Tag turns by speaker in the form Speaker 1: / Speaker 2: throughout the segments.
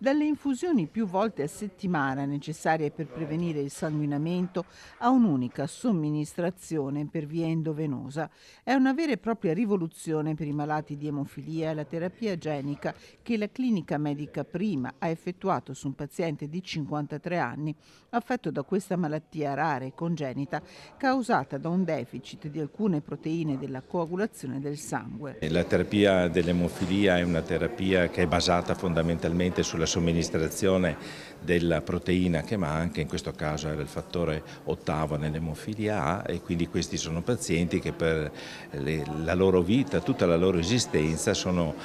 Speaker 1: Dalle infusioni più volte a settimana necessarie per prevenire il sanguinamento a un'unica somministrazione per via endovenosa. È una vera e propria rivoluzione per i malati di emofilia e la terapia genica che la clinica medica Prima ha effettuato su un paziente di 53 anni affetto da questa malattia rara e congenita causata da un deficit di alcune proteine della coagulazione del sangue.
Speaker 2: La terapia dell'emofilia è una terapia che è basata fondamentalmente sulla somministrazione della proteina che manca, in questo caso era il fattore ottavo nell'emofilia A, e quindi questi sono pazienti che per la loro vita, tutta la loro esistenza sono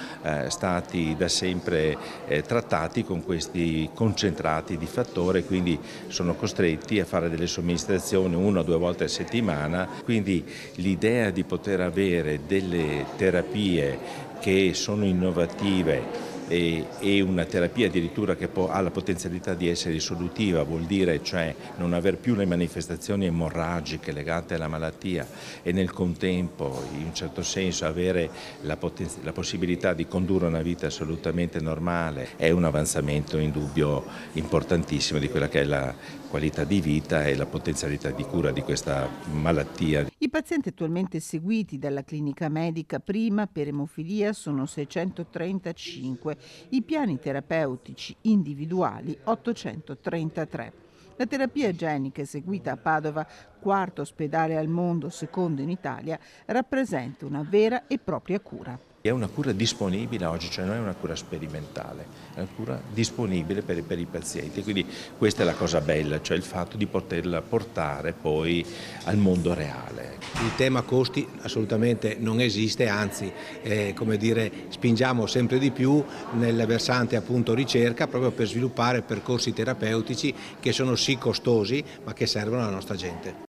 Speaker 2: stati da sempre trattati con questi concentrati di fattore, quindi sono costretti a fare delle somministrazioni 1 o 2 volte a settimana, quindi l'idea di poter avere delle terapie che sono innovative e una terapia addirittura che ha la potenzialità di essere risolutiva, vuol dire cioè non aver più le manifestazioni emorragiche legate alla malattia e nel contempo in un certo senso avere la possibilità di condurre una vita assolutamente normale, è un avanzamento indubbio importantissimo di quella che è la qualità di vita e la potenzialità di cura di questa malattia.
Speaker 1: I pazienti attualmente seguiti dalla clinica medica Prima per emofilia sono 635, i piani terapeutici individuali 833. La terapia genica eseguita a Padova, quarto ospedale al mondo, secondo in Italia, rappresenta una vera e propria cura.
Speaker 2: È una cura disponibile oggi, cioè non è una cura sperimentale, è una cura disponibile per i pazienti, quindi questa è la cosa bella, cioè il fatto di poterla portare poi al mondo reale.
Speaker 3: Il tema costi assolutamente non esiste, anzi spingiamo sempre di più nel versante appunto ricerca proprio per sviluppare percorsi terapeutici che sono sì costosi ma che servono alla nostra gente.